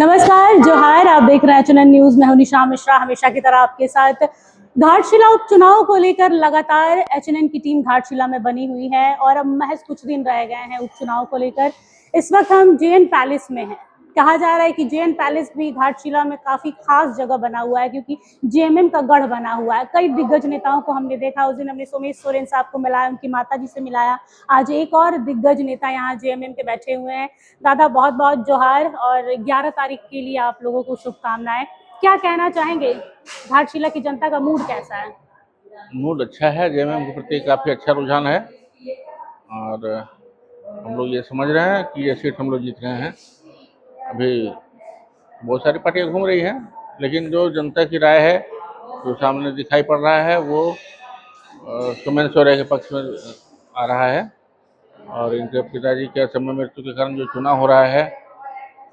नमस्कार, जोहार। आप देख रहे हैं एचएनएन न्यूज। मैं हूं निशा मिश्रा, हमेशा की तरह आपके साथ। घाटशिला उपचुनाव को लेकर लगातार एचएनएन की टीम घाटशिला में बनी हुई है और अब महज कुछ दिन रह गए हैं उपचुनाव को लेकर। इस वक्त हम जेएन पैलेस में हैं। कहा जा रहा है कि जेएन पैलेस भी घाटशिला में काफी खास जगह बना हुआ है, क्योंकि जेएमएम का गढ़ बना हुआ है। कई दिग्गज नेताओं को हमने देखा। उस दिन हमने सोमेश सोरेन साहब को मिलाया, उनकी माता जी से मिलाया। आज एक और दिग्गज नेता यहाँ जेएमएम के बैठे हुए हैं। दादा, बहुत बहुत जोहार और 11 तारीख के लिए आप लोगों को शुभकामनाएं। क्या कहना चाहेंगे, घाटशिला की जनता का मूड कैसा है? मूड अच्छा है, जेएमएम के प्रति काफ़ी अच्छा रुझान है और हम लोग ये समझ रहे हैं कि ये सीट हम लोग जीत रहे हैं। अभी बहुत सारी पार्टियां घूम रही हैं, लेकिन जो जनता की राय है, जो सामने दिखाई पड़ रहा है, वो सोमेन सोरेन के पक्ष में आ रहा है। और इनके पिताजी के असमय मृत्यु के कारण जो चुनाव हो रहा है,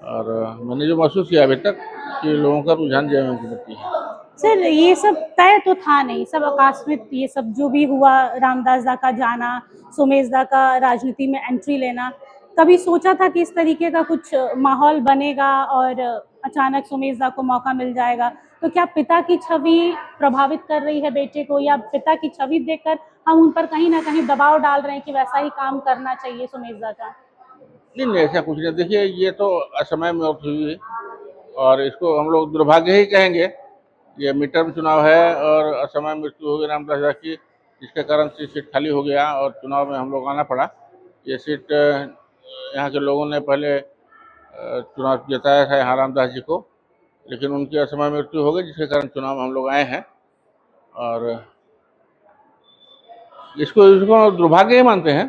और मैंने जो महसूस किया अभी तक कि लोगों का रुझान जेएमएम के प्रति है। सर, ये सब तय तो था नहीं, सब आकस्मिक। ये सब जो भी हुआ, रामदास दा का जाना, सोमेश दा का राजनीति में एंट्री लेना, कभी सोचा था कि इस तरीके का कुछ माहौल बनेगा और अचानक सोमेश दा को मौका मिल जाएगा? तो क्या पिता की छवि प्रभावित कर रही है बेटे को, या पिता की छवि देखकर हम उन पर कहीं ना कहीं दबाव डाल रहे हैं कि वैसा ही काम करना चाहिए सोमेश दा का? नहीं, ऐसा कुछ नहीं। देखिए, ये तो असमय मौत हुई और इसको हम लोग दुर्भाग्य ही कहेंगे। ये मिड टर्म चुनाव है और असमय मृत्यु हो गई रामदास दा की, जिसके कारण से सीट खाली हो गया और चुनाव में हम लोग आना पड़ा। ये सीट यहाँ के लोगों ने पहले चुनाव जिताया था यहाँ रामदास जी को, लेकिन उनकी असमय मृत्यु हो गई, जिसके कारण चुनाव में हम लोग आए हैं। और इसको इसको दुर्भाग्य ही मानते हैं,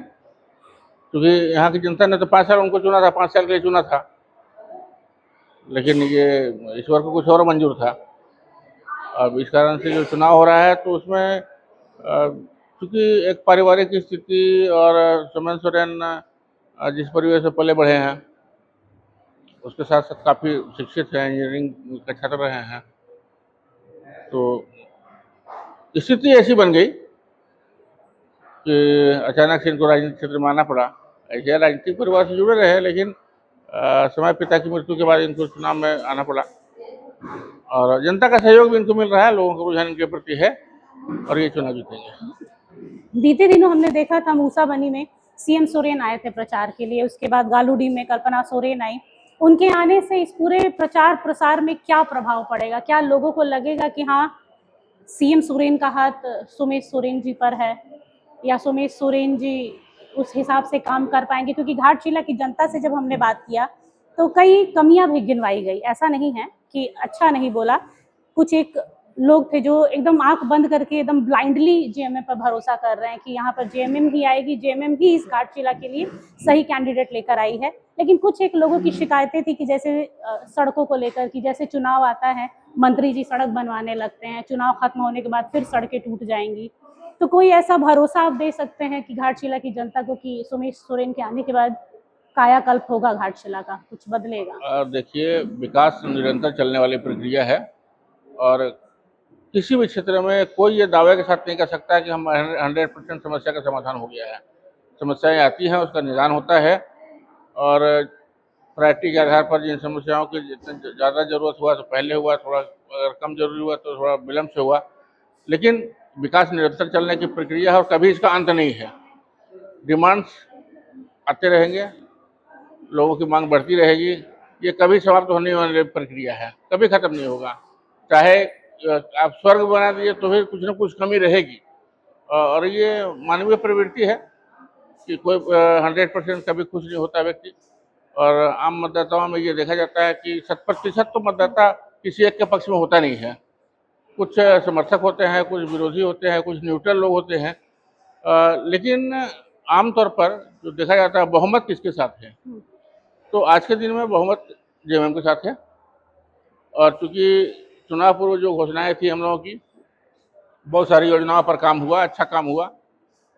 क्योंकि यहाँ की जनता ने तो 5 साल उनको चुना था, 5 साल के लिए चुना था, लेकिन ये ईश्वर को कुछ और मंजूर था। अब इस कारण से जो चुनाव हो रहा है, तो उसमें क्योंकि एक पारिवारिक स्थिति और सोमेन सोरेन जिस परिवेश से पले बढ़े हैं, उसके साथ साथ काफ़ी शिक्षित हैं, इंजीनियरिंग का छात्र रहे हैं, तो स्थिति ऐसी बन गई कि अचानक से इनको राजनीतिक क्षेत्र में आना पड़ा। ऐसे राजनीतिक परिवार से जुड़े रहे, लेकिन समय पिता की मृत्यु के बाद इनको चुनाव में आना पड़ा और जनता का सहयोग भी इनको मिल रहा है, लोगों का रुझान इनके प्रति है और ये चुनाव जीतेंगे। बीते दिनों हमने देखा था मूसाबनी में सीएम सोरेन आए थे प्रचार के लिए, उसके बाद गालूडी में कल्पना सोरेन आई। उनके आने से इस पूरे प्रचार प्रसार में क्या प्रभाव पड़ेगा? क्या लोगों को लगेगा कि हाँ, सीएम सोरेन का हाथ सोमेश सोरेन जी पर है, या सोमेश सोरेन जी उस हिसाब से काम कर पाएंगे? क्योंकि घाटशिला की जनता से जब हमने बात किया तो कई कमियां भी गिनवाई गई। ऐसा नहीं है कि अच्छा नहीं बोला। कुछ एक लोग थे जो एकदम आंख बंद करके एकदम ब्लाइंडली जेएमएम पर भरोसा कर रहे हैं कि यहाँ पर जेएमएम ही आएगी, जेएमएम ही इस घाटशिला के लिए सही कैंडिडेट लेकर आई है। लेकिन कुछ एक लोगों की शिकायतें थी कि जैसे सड़कों को लेकर, कि जैसे चुनाव आता है मंत्री जी सड़क बनवाने लगते हैं, चुनाव खत्म होने के बाद फिर सड़कें टूट जाएंगी। तो कोई ऐसा भरोसा आप दे सकते हैं कि घाटशिला की जनता को कि सोमेश सोरेन के आने के बाद कायाकल्प होगा, घाटशिला का कुछ बदलेगा? और देखिए, विकास निरंतर चलने वाली प्रक्रिया है और किसी भी क्षेत्र में कोई ये दावे के साथ नहीं कर सकता कि हम 100% समस्या का समाधान हो गया है। समस्याएं आती हैं, उसका निदान होता है और प्रायोरिटी के आधार पर जिन समस्याओं की जितनी ज़्यादा ज़रूरत हुआ तो पहले हुआ, थोड़ा अगर कम जरूरी हुआ तो थोड़ा विलम्ब से हुआ, लेकिन विकास निरंतर चलने की प्रक्रिया है और कभी इसका अंत नहीं है। डिमांड्स आते रहेंगे, लोगों की मांग बढ़ती रहेगी, ये कभी समाप्त होने वाली प्रक्रिया है, कभी खत्म नहीं होगा। चाहे आप स्वर्ग बना दीजिए तो भी कुछ ना कुछ कमी रहेगी और ये मानवीय प्रवृत्ति है कि कोई 100% कभी खुश नहीं होता व्यक्ति। और आम मतदाताओं में ये देखा जाता है कि 100% तो मतदाता किसी एक के पक्ष में होता नहीं है। कुछ समर्थक होते हैं, कुछ विरोधी होते हैं, कुछ न्यूट्रल लोग होते हैं, लेकिन आमतौर पर जो देखा जाता है बहुमत किसके साथ है, तो आज के दिन में बहुमत जेएमएम के साथ है। और चूंकि चुनाव पूर्व जो घोषणाएं थी हम लोगों की, बहुत सारी योजनाओं पर काम हुआ, अच्छा काम हुआ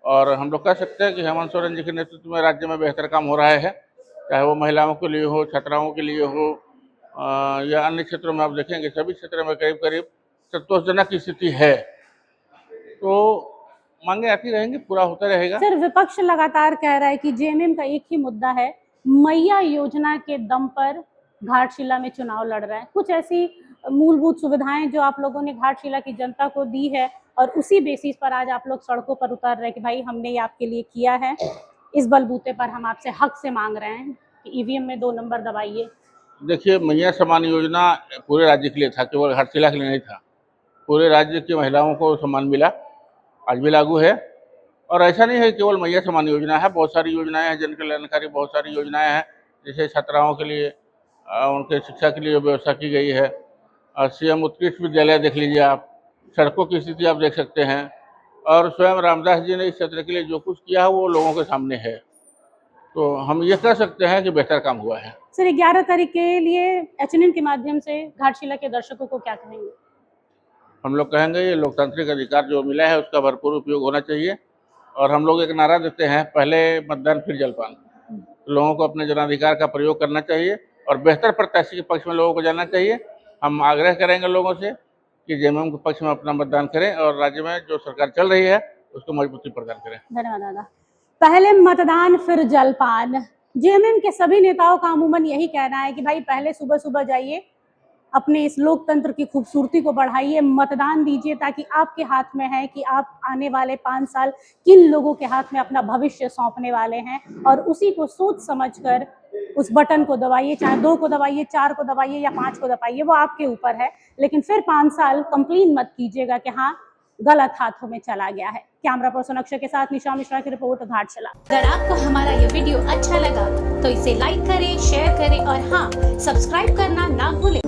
और हम लोग कह सकते हैं कि हेमंत सोरेन जी के नेतृत्व में राज्य में बेहतर काम हो रहा है, चाहे वो महिलाओं के लिए हो, छात्राओं के लिए हो या अन्य क्षेत्रों में। आप देखेंगे सभी क्षेत्रों में करीब करीब संतोषजनक की स्थिति है, तो मांगे आती रहेंगी, पूरा होता रहेगा। सर, विपक्ष लगातार कह रहा है कि जेएमएम का एक ही मुद्दा है, मैया योजना के दम पर घाटशिला में चुनाव लड़ रहे हैं। कुछ ऐसी मूलभूत सुविधाएं जो आप लोगों ने घाटशिला की जनता को दी है और उसी बेसिस पर आज आप लोग सड़कों पर उतर रहे हैं कि भाई हमने ये आपके लिए किया है, इस बलबूते पर हम आपसे हक से मांग रहे हैं कि ईवीएम में 2 नंबर दबाइए। देखिए, मैया सम्मान योजना पूरे राज्य के लिए था, केवल घाटशिला के लिए नहीं था। पूरे राज्य की महिलाओं को सम्मान मिला, आज भी लागू है। और ऐसा नहीं है केवल मैया सम्मान योजना है, बहुत सारी योजनाएं हैं, जन कल्याणकारी बहुत सारी योजनाएं हैं। जैसे छात्राओं के लिए उनके शिक्षा के लिए व्यवस्था की गई है। सीएम उत्कृष्ट विद्यालय देख लीजिए आप, सड़कों की स्थिति आप देख सकते हैं। और स्वयं रामदास जी ने इस क्षेत्र के लिए जो कुछ किया है वो लोगों के सामने है, तो हम ये कह सकते हैं कि बेहतर काम हुआ है। सर, 11 तारीख के लिए एचएनएन के माध्यम से घाटशिला के दर्शकों को क्या कहेंगे? हम लोग कहेंगे ये लोकतांत्रिक अधिकार जो मिला है उसका भरपूर उपयोग होना चाहिए। और हम लोग एक नारा देते हैं, पहले मतदान फिर जलपान। लोगों को अपने जनाधिकार का प्रयोग करना चाहिए और बेहतर प्रत्याशी के पक्ष में लोगों को जाना चाहिए। हम आग्रह करेंगे लोगों से कि जेएमएम के पक्ष में अपना मतदान करें और राज्य में जो सरकार चल रही है उसको मजबूती प्रदान करें। धन्यवाद दादा। पहले मतदान फिर जलपान, जेएमएम के सभी नेताओं का अमूमन यही कहना है कि भाई पहले सुबह सुबह जाइए, अपने इस लोकतंत्र की खूबसूरती को बढ़ाइए, मतदान दीजिए, ताकि आपके हाथ में है कि आप आने वाले 5 साल किन लोगों के हाथ में अपना भविष्य सौंपने वाले हैं, और उसी को सोच समझकर उस बटन को दबाइए, चाहे 2 को दबाइए, 4 को दबाइए या 5 को दबाइए, वो आपके ऊपर है। लेकिन फिर 5 साल कंप्लेन मत कीजिएगा कि हाँ गलत हाथों में चला गया है। कैमरा पर्सन अक्षय के साथ निशा मिश्रा की रिपोर्ट, घाटशिला। अगर आपको हमारा ये वीडियो अच्छा लगा तो इसे लाइक करें, शेयर करें और हाँ, सब्सक्राइब करना ना भूलें।